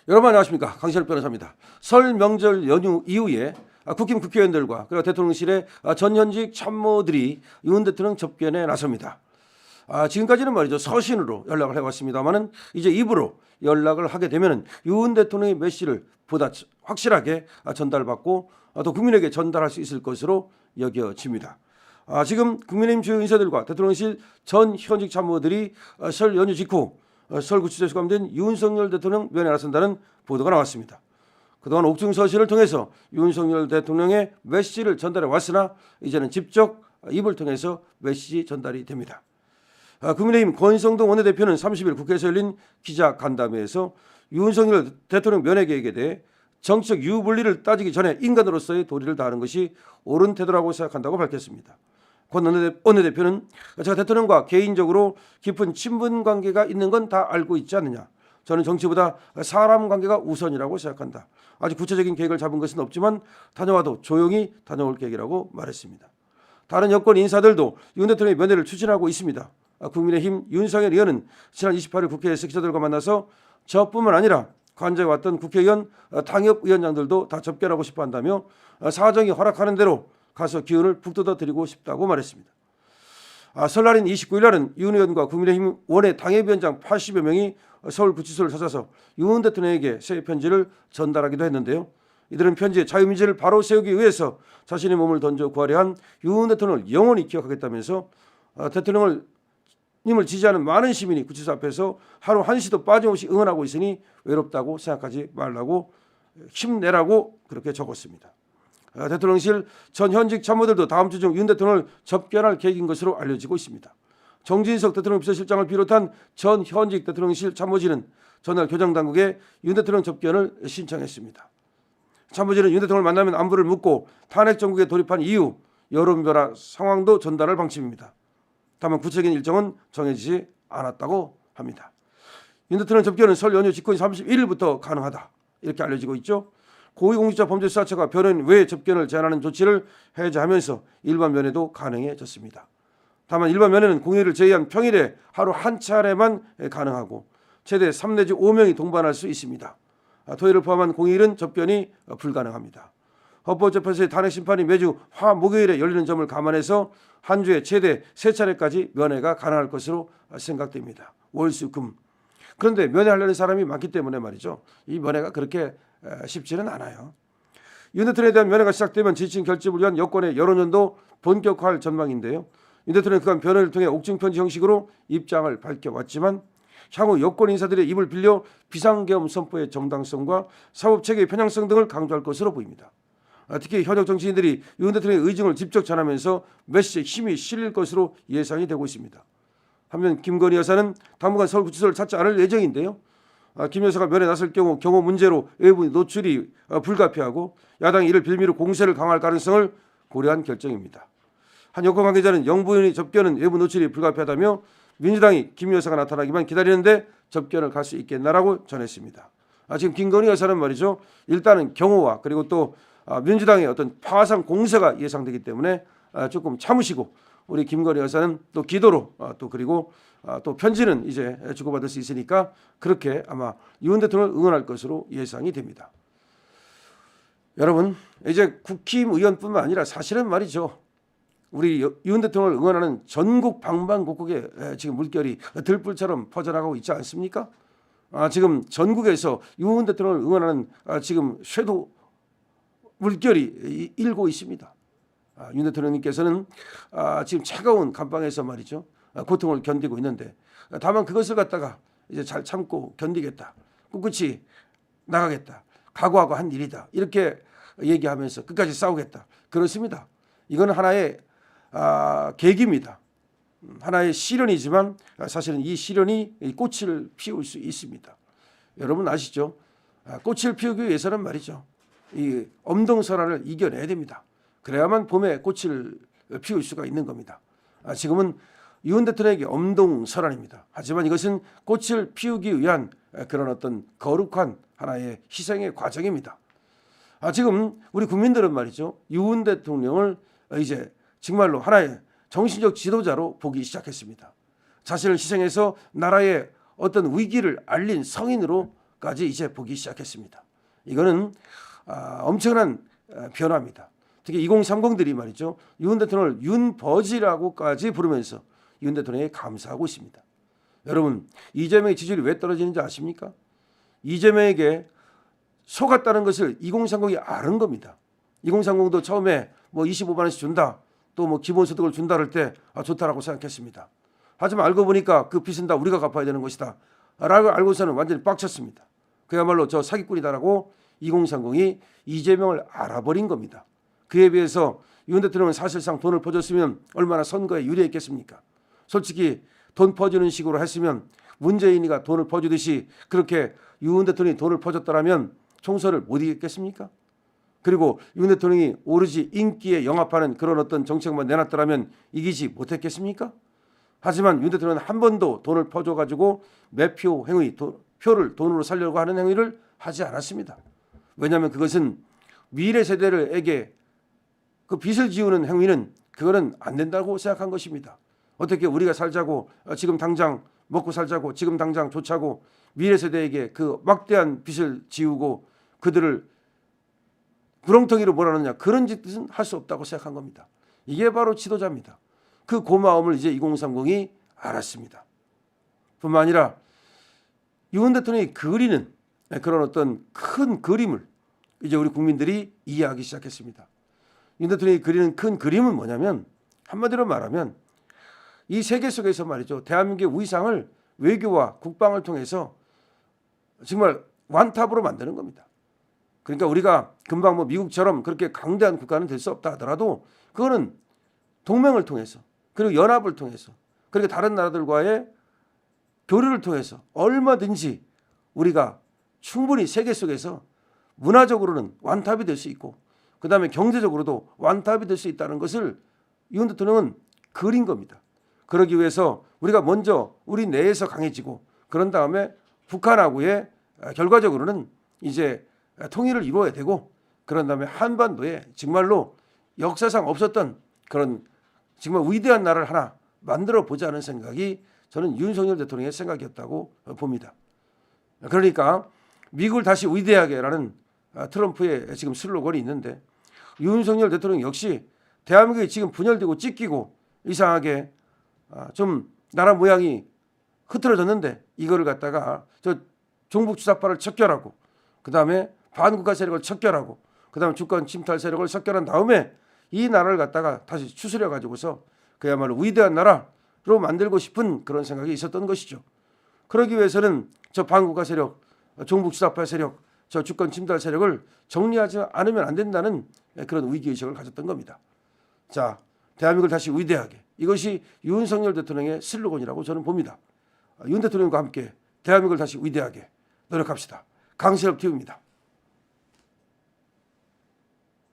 여러분 안녕하십니까, 강신엽 변호사입니다. 설 명절 연휴 이후에 국힘 국회의원들과 그리고 대통령실의 전현직 참모들이 윤 대통령 접견에 나섭니다. 지금까지는 말이죠, 서신으로 연락을 해왔습니다만은 이제 입으로 연락을 하게 되면은 윤 대통령의 메시지를 보다 확실하게 전달받고 또 국민에게 전달할 수 있을 것으로 여겨집니다. 지금 국민의힘 주요 인사들과 대통령실 전 현직 참모들이 설 연휴 직후 서울구치소에 수감된 윤석열 대통령 면회 나선다는 보도가 나왔습니다. 그동안 옥중 서신을 통해서 윤석열 대통령의 메시지를 전달해 왔으나 이제는 직접 입을 통해서 메시지 전달이 됩니다. 국민의힘 권성동 원내대표는 30일 국회에서 열린 기자간담회에서 윤석열 대통령 면회 계획에 대해 정치적 유불리를 따지기 전에 인간으로서의 도리를 다하는 것이 옳은 태도라고 생각한다고 밝혔습니다. 권 원내대표는 제가 대통령과 개인적으로 깊은 친분 관계가 있는 건 다 알고 있지 않느냐. 저는 정치보다 사람 관계가 우선이라고 생각한다. 아직 구체적인 계획을 잡은 것은 없지만 다녀와도 조용히 다녀올 계획이라고 말했습니다. 다른 여권 인사들도 윤 대통령의 면회를 추진하고 있습니다. 국민의힘 윤상열 의원은 지난 28일 국회에서 기자들과 만나서 저뿐만 아니라 관저에 왔던 국회의원, 당협위원장들도 다 접견하고 싶어 한다며 사정이 허락하는 대로 가서 기운을 북돋아 드리고 싶다고 말했습니다. 설날인 29일 날은 윤 의원과 국민의힘 원외 당협위원장 80여 명이 서울구치소를 찾아서 윤 대통령에게 새 편지를 전달하기도 했는데요. 이들은 편지에 자유민주를 바로 세우기 위해서 자신의 몸을 던져 구하려 한 윤 대통령을 영원히 기억하겠다면서 대통령님을 지지하는 많은 시민이 구치소 앞에서 하루 한시도 빠짐없이 응원하고 있으니 외롭다고 생각하지 말라고, 힘내라고 그렇게 적었습니다. 대통령실 전 현직 참모들도 다음 주 중 윤 대통령을 접견할 계획인 것으로 알려지고 있습니다. 정진석 대통령 비서실장을 비롯한 전 현직 대통령실 참모진은 전날 교장당국에 윤 대통령 접견을 신청했습니다. 참모진은 윤 대통령을 만나면 안부를 묻고 탄핵 정국에 돌입한 이후 여론변화 상황도 전달할 방침입니다. 다만 구체적인 일정은 정해지지 않았다고 합니다. 윤 대통령 접견은 설 연휴 직후인 31일부터 가능하다, 이렇게 알려지고 있죠. 고위공직자범죄수사처가 변호인 외 접견을 제한하는 조치를 해제하면서 일반 면회도 가능해졌습니다. 다만 일반 면회는 공휴일을 제외한 평일에 하루 한 차례만 가능하고 최대 3 내지 5명이 동반할 수 있습니다. 토요일을 포함한 공휴일은 접견이 불가능합니다. 헌법재판소의 탄핵 심판이 매주 화, 목요일에 열리는 점을 감안해서 한 주에 최대 3차례까지 면회가 가능할 것으로 생각됩니다. 월, 수, 금. 그런데 면회하려는 사람이 많기 때문에 말이죠, 이 면회가 그렇게 쉽지는 않아요. 윤 대통령에 대한 면회가 시작되면 지지층 결집을 위한 여권의 여론전도 본격화할 전망인데요. 윤 대통령은 그간 변호를 통해 옥중편지 형식으로 입장을 밝혀왔지만 향후 여권 인사들의 입을 빌려 비상계엄 선포의 정당성과 사법체계의 편향성 등을 강조할 것으로 보입니다. 특히 현역 정치인들이 윤 대통령의 의중을 직접 전하면서 메시지에 힘이 실릴 것으로 예상이 되고 있습니다. 한편 김건희 여사는 당분간 서울구치소를 찾지 않을 예정인데요. 김 여사가 면회 나설 경우 문제로 외부 노출이 불가피하고 야당이 이를 빌미로 공세를 강화할 가능성을 고려한 결정입니다. 한 여권 관계자는 영부인의 접견은 외부 노출이 불가피하다며 민주당이 김 여사가 나타나기만 기다리는데 접견을 갈 수 있겠나라고 전했습니다. 지금 김건희 여사는 말이죠, 일단은 경호와 그리고 또 민주당의 어떤 파상 공세가 예상되기 때문에 조금 참으시고, 우리 김건희 여사는 또 기도로 또 그리고 또 편지는 이제 주고받을 수 있으니까 그렇게 아마 윤 대통령을 응원할 것으로 예상이 됩니다. 여러분, 이제 국힘 의원뿐만 아니라 사실은 말이죠, 우리 윤 대통령을 응원하는 전국 방방곡곡에 지금 물결이 들불처럼 퍼져나가고 있지 않습니까? 지금 전국에서 윤 대통령을 응원하는 지금 쇄도 물결이 일고 있습니다. 윤 대통령님께서는 지금 차가운 감방에서 말이죠, 고통을 견디고 있는데 다만 그것을 갖다가 이제 잘 참고 견디겠다, 꿋꿋이 나가겠다, 각오하고 한 일이다, 이렇게 얘기하면서 끝까지 싸우겠다, 그렇습니다. 이건 하나의 계기입니다. 하나의 시련이지만 사실은 이 시련이 꽃을 피울 수 있습니다. 여러분 아시죠? 꽃을 피우기 위해서는 말이죠, 이 엄동설화를 이겨내야 됩니다. 그래야만 봄에 꽃을 피울 수가 있는 겁니다. 지금은 윤 대통령에게 엄동설화입니다. 하지만 이것은 꽃을 피우기 위한 그런 어떤 거룩한 하나의 희생의 과정입니다. 지금 우리 국민들은 말이죠, 윤 대통령을 이제 정말로 하나의 정신적 지도자로 보기 시작했습니다. 자신을 희생해서 나라의 어떤 위기를 알린 성인으로 것까지 이제 보기 시작했습니다. 이거는 엄청난 변화입니다. 특히 2030들이 말이죠. 윤 대통령을 윤버지라고까지 부르면서 윤 대통령에 감사하고 있습니다. 여러분, 이재명의 지지율이 왜 떨어지는지 아십니까? 이재명에게 속았다는 것을 2030이 아는 겁니다. 2030도 처음에 뭐 25만 원씩 준다, 또 뭐 기본소득을 준다 할 때 좋다라고 생각했습니다. 하지만 알고 보니까 그 빚은 다 우리가 갚아야 되는 것이다 라고 알고서는 완전히 빡쳤습니다. 그야말로 저 사기꾼이다라고 2030이 이재명을 알아버린 겁니다. 그에 비해서 윤 대통령은 사실상 돈을 퍼줬으면 얼마나 선거에 유리했겠습니까? 솔직히 돈 퍼주는 식으로 했으면 문재인이가 돈을 퍼주듯이 그렇게 윤 대통령이 돈을 퍼줬더라면 총선을 못 이겼겠습니까? 그리고 윤 대통령이 오로지 인기에 영합하는 그런 어떤 정책만 내놨더라면 이기지 못했겠습니까? 하지만 윤 대통령은 한 번도 돈을 퍼줘가지고 매표 행위, 표를 돈으로 살려고 하는 행위를 하지 않았습니다. 왜냐하면 그것은 미래 세대들에게 그 빚을 지우는 행위는 그거는 안 된다고 생각한 것입니다. 어떻게 우리가 살자고 지금 당장 먹고 살자고 지금 당장 좋자고 미래 세대에게 그 막대한 빚을 지우고 그들을 구렁텅이로 몰아넣느냐, 그런 짓은 할 수 없다고 생각한 겁니다. 이게 바로 지도자입니다. 그 고마움을 이제 2030이 알았습니다. 뿐만 아니라 윤 대통령이 그리는 그런 어떤 큰 그림을 이제 우리 국민들이 이해하기 시작했습니다. 윤 대통령이 그리는 큰 그림은 뭐냐면, 한마디로 말하면 이 세계 속에서 말이죠, 대한민국의 위상을 외교와 국방을 통해서 정말 완탑으로 만드는 겁니다. 그러니까 우리가 금방 뭐 미국처럼 그렇게 강대한 국가는 될 수 없다 하더라도 그거는 동맹을 통해서, 그리고 연합을 통해서, 그리고 다른 나라들과의 교류를 통해서 얼마든지 우리가 충분히 세계 속에서 문화적으로는 완탑이 될 수 있고, 그 다음에 경제적으로도 완탑이 될 수 있다는 것을 윤 대통령은 그린 겁니다. 그러기 위해서 우리가 먼저 우리 내에서 강해지고, 그런 다음에 북한하고의 결과적으로는 이제 통일을 이루어야 되고, 그런 다음에 한반도에 정말로 역사상 없었던 그런 정말 위대한 나라를 하나 만들어 보자는 생각이 저는 윤석열 대통령의 생각이었다고 봅니다. 그러니까 미국을 다시 위대하게라는 트럼프의 지금 슬로건이 있는데, 윤석열 대통령 역시 대한민국이 지금 분열되고 찢기고 이상하게 좀 나라 모양이 흐트러졌는데, 이거를 갖다가 저 종북 주사파를 척결하고, 그 다음에 반국가 세력을 척결하고, 그 다음에 주권 침탈 세력을 척결한 다음에 이 나라를 갖다가 다시 추스려 가지고서 그야말로 위대한 나라로 만들고 싶은 그런 생각이 있었던 것이죠. 그러기 위해서는 저 반국가 세력, 종북 주사파 세력, 저 주권 침탈 세력을 정리하지 않으면 안 된다는 그런 위기의식을 가졌던 겁니다. 자, 대한민국을 다시 위대하게, 이것이 윤석열 대통령의 슬로건이라고 저는 봅니다. 윤 대통령과 함께 대한민국을 다시 위대하게 노력합시다. 강신업 TV입니다.